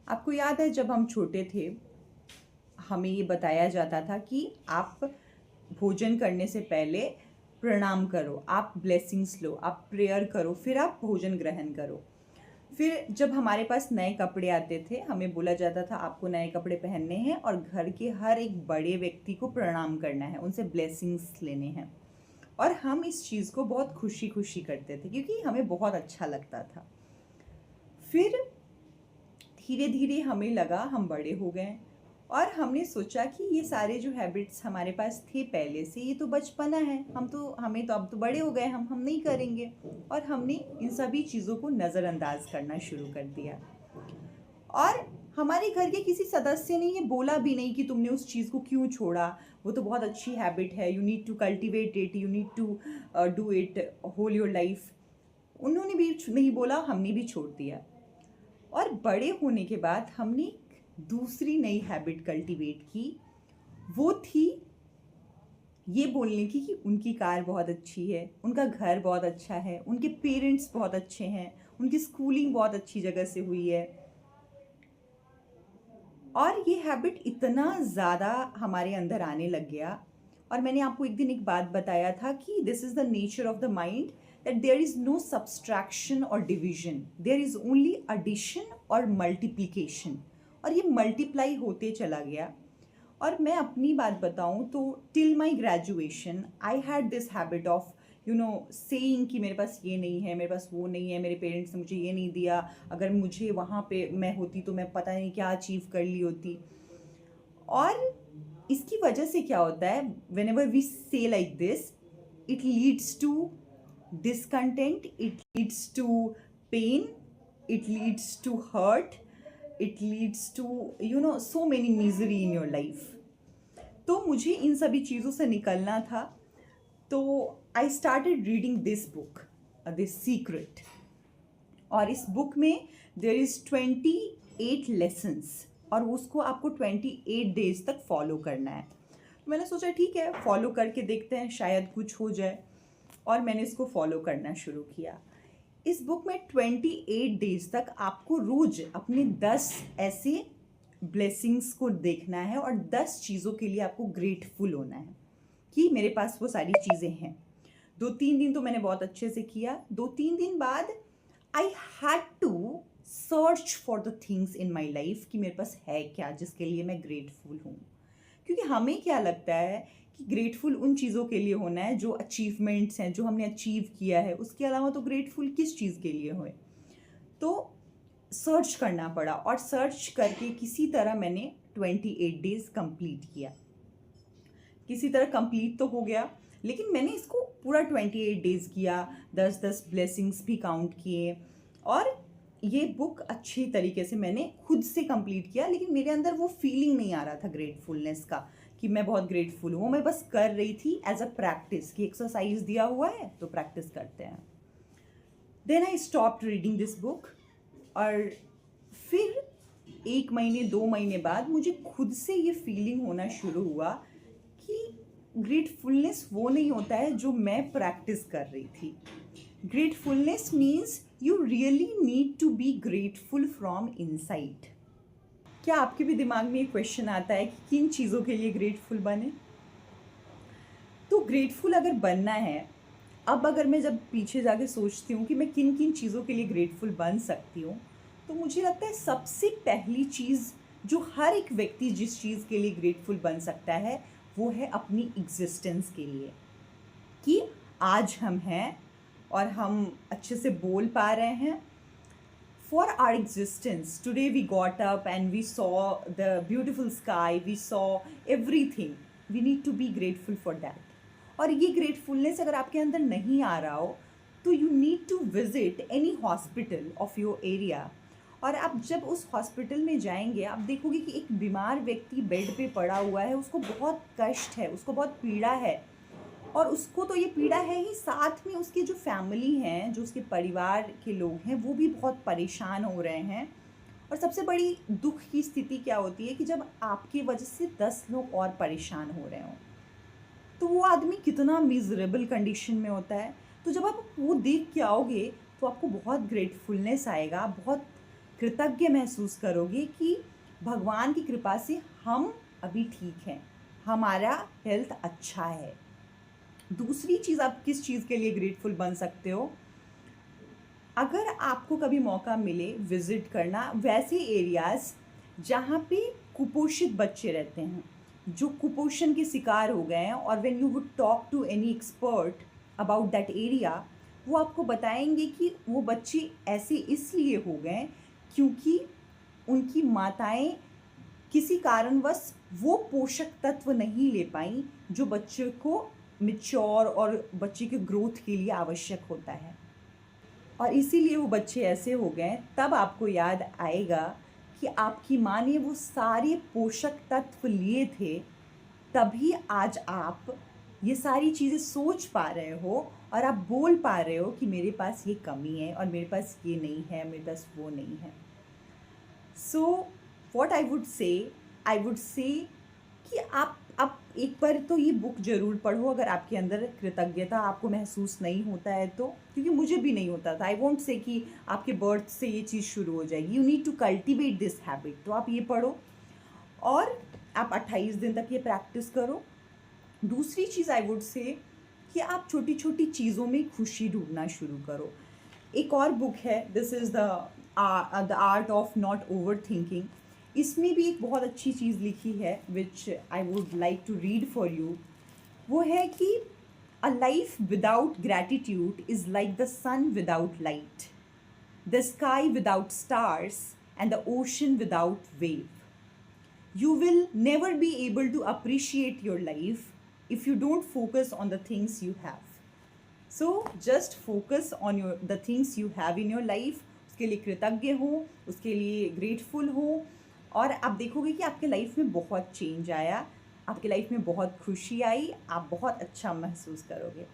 आपको याद है जब हम छोटे थे, हमें ये बताया जाता था कि आप भोजन करने से पहले प्रणाम करो, आप ब्लेसिंग्स लो, आप प्रेयर करो, फिर आप भोजन ग्रहण करो। फिर जब हमारे पास नए कपड़े आते थे, हमें बोला जाता था आपको नए कपड़े पहनने हैं और घर के हर एक बड़े व्यक्ति को प्रणाम करना है, उनसे ब्लेसिंग्स लेने हैं। और हम इस चीज़ को बहुत खुशी खुशी करते थे क्योंकि हमें बहुत अच्छा लगता था। फिर धीरे धीरे हमें लगा हम बड़े हो गए और हमने सोचा कि ये सारे जो हैबिट्स हमारे पास थे पहले से, ये तो बचपना है, हमें तो अब तो बड़े हो गए, हम नहीं करेंगे। और हमने इन सभी चीज़ों को नज़रअंदाज करना शुरू कर दिया। और हमारे घर के किसी सदस्य ने ये बोला भी नहीं कि तुमने उस चीज़ को क्यों छोड़ा, वो तो बहुत अच्छी हैबिट है, you need to cultivate it, you need to do it whole your life. उन्होंने भी नहीं बोला, हमने भी छोड़ दिया। और बड़े होने के बाद हमने एक दूसरी नई हैबिट कल्टीवेट की। वो थी ये बोलने की कि उनकी कार बहुत अच्छी है, उनका घर बहुत अच्छा है, उनके पेरेंट्स बहुत अच्छे हैं, उनकी स्कूलिंग बहुत अच्छी जगह से हुई है। और ये हैबिट इतना ज़्यादा हमारे अंदर आने लग गया। और मैंने आपको एक दिन एक बात बताया था कि this is the nature of the mind, that there is no subtraction or division, there is only addition or multiplication। और ये मल्टीप्लाई होते चला गया। और मैं अपनी बात बताऊं तो till my graduation I had this habit of saying कि मेरे पास ये नहीं है, मेरे पास वो नहीं है, मेरे पेरेंट्स ने मुझे ये नहीं दिया, अगर मुझे वहाँ पे मैं होती तो मैं पता नहीं क्या अचीव कर ली होती। और इसकी वजह से क्या होता है, whenever we say like this, it leads to discontent, it leads to pain, it leads to hurt, it leads to so many misery in your life। तो मुझे इन सभी चीज़ों से निकलना था, तो I started reading this book, this secret. और इस बुक में देयर इज़ 28 लेसन्स और उसको आपको 28 डेज तक फॉलो करना है। तो मैंने सोचा ठीक है, फॉलो करके देखते हैं, शायद कुछ हो जाए। और मैंने इसको फॉलो करना शुरू किया। इस बुक में 28 डेज तक आपको रोज अपने 10 ऐसे ब्लेसिंग्स को देखना है और 10 चीज़ों के लिए आपको ग्रेटफुल होना है कि मेरे पास वो सारी चीज़ें हैं। 2-3 दिन तो मैंने बहुत अच्छे से किया। 2-3 दिन बाद I had to search for the things in my life कि मेरे पास है क्या जिसके लिए मैं ग्रेटफुल हूँ। क्योंकि हमें क्या लगता है कि ग्रेटफुल उन चीज़ों के लिए होना है जो अचीवमेंट्स हैं, जो हमने अचीव किया है, उसके अलावा तो ग्रेटफुल किस चीज़ के लिए होए। तो सर्च करना पड़ा और सर्च करके किसी तरह मैंने 28 डेज कंप्लीट किया। किसी तरह कंप्लीट तो हो गया, लेकिन मैंने इसको पूरा 28 डेज किया, 10-10 ब्लेसिंग्स भी काउंट किए। और ये बुक अच्छी तरीके से मैंने खुद से कंप्लीट किया, लेकिन मेरे अंदर वो फीलिंग नहीं आ रहा था ग्रेटफुलनेस का कि मैं बहुत ग्रेटफुल हूँ। मैं बस कर रही थी एज अ प्रैक्टिस कि एक्सरसाइज दिया हुआ है तो प्रैक्टिस करते हैं। Then I stopped reading this book. और फिर 1 महीने 2 महीने बाद मुझे खुद से ये फीलिंग होना शुरू हुआ कि ग्रेटफुलनेस वो नहीं होता है जो मैं प्रैक्टिस कर रही थी। Gratefulness means you really need to be grateful from inside. क्या आपके भी दिमाग में ये क्वेश्चन आता है कि किन चीज़ों के लिए ग्रेटफुल बने? तो ग्रेटफुल अगर बनना है, अब अगर मैं जब पीछे जाके सोचती हूँ कि मैं किन किन चीज़ों के लिए ग्रेटफुल बन सकती हूँ, तो मुझे लगता है सबसे पहली चीज़ जो हर एक व्यक्ति जिस चीज़ के लिए ग्रेटफुल बन सकता है वो है अपनी एग्जिस्टेंस के लिए, कि आज हम हैं और हम अच्छे से बोल पा रहे हैं। For our existence, today we got up and we saw the beautiful sky, we saw everything. We need to be grateful for that. और ये gratefulness अगर आपके अंदर नहीं आ रहा हो तो you need to visit any hospital of your area। और आप जब उस हॉस्पिटल में जाएंगे आप देखोगे कि एक बीमार व्यक्ति बेड पे पड़ा हुआ है, उसको बहुत कष्ट है, उसको बहुत पीड़ा है। और उसको तो ये पीड़ा है ही, साथ में उसकी जो फैमिली हैं, जो उसके परिवार के लोग हैं, वो भी बहुत परेशान हो रहे हैं। और सबसे बड़ी दुख की स्थिति क्या होती है कि जब आपकी वजह से 10 लोग और परेशान हो रहे हों, तो वो आदमी कितना मिजरेबल कंडीशन में होता है। तो जब आप वो देख के आओगे तो आपको बहुत ग्रेटफुलनेस आएगा, बहुत कृतज्ञ महसूस करोगे कि भगवान की कृपा से हम अभी ठीक हैं, हमारा हेल्थ अच्छा है। दूसरी चीज़, आप किस चीज़ के लिए ग्रेटफुल बन सकते हो? अगर आपको कभी मौका मिले विज़िट करना वैसे एरियाज़ जहाँ पे कुपोषित बच्चे रहते हैं, जो कुपोषण के शिकार हो गए हैं, और when you would talk to any expert about that area, वो आपको बताएंगे कि वो बच्चे ऐसे इसलिए हो गए क्योंकि उनकी माताएं किसी कारणवश वो पोषक तत्व नहीं ले पाई जो बच्चे को मिच्योर और बच्चे के ग्रोथ के लिए आवश्यक होता है, और इसीलिए वो बच्चे ऐसे हो गए। तब आपको याद आएगा कि आपकी माँ ने वो सारे पोषक तत्व लिए थे, तभी आज आप ये सारी चीज़ें सोच पा रहे हो और आप बोल पा रहे हो कि मेरे पास ये कमी है और मेरे पास ये नहीं है, मेरे पास वो नहीं है। So what I would say कि आप एक बार तो ये बुक ज़रूर पढ़ो अगर आपके अंदर कृतज्ञता आपको महसूस नहीं होता है तो, क्योंकि मुझे भी नहीं होता था। आई वोंट से कि आपके बर्थ से ये चीज़ शुरू हो जाएगी, you need to cultivate this habit. तो आप ये पढ़ो और आप 28 दिन तक ये प्रैक्टिस करो। दूसरी चीज़ आई वुड से कि आप छोटी छोटी चीज़ों में खुशी ढूंढना शुरू करो। एक और बुक है, this is the art of not over thinking. इसमें भी एक बहुत अच्छी चीज़ लिखी है which I would like to read for you. वो है कि a life without gratitude is like the sun without light, the sky without stars and the ocean without wave. You will never be able to appreciate your life if you don't focus on the things you have. So just focus on the things you have in your life. उसके लिए कृतज्ञ हो, उसके लिए grateful हो, और आप देखोगे कि आपके लाइफ में बहुत चेंज आया, आपके लाइफ में बहुत खुशी आई, आप बहुत अच्छा महसूस करोगे।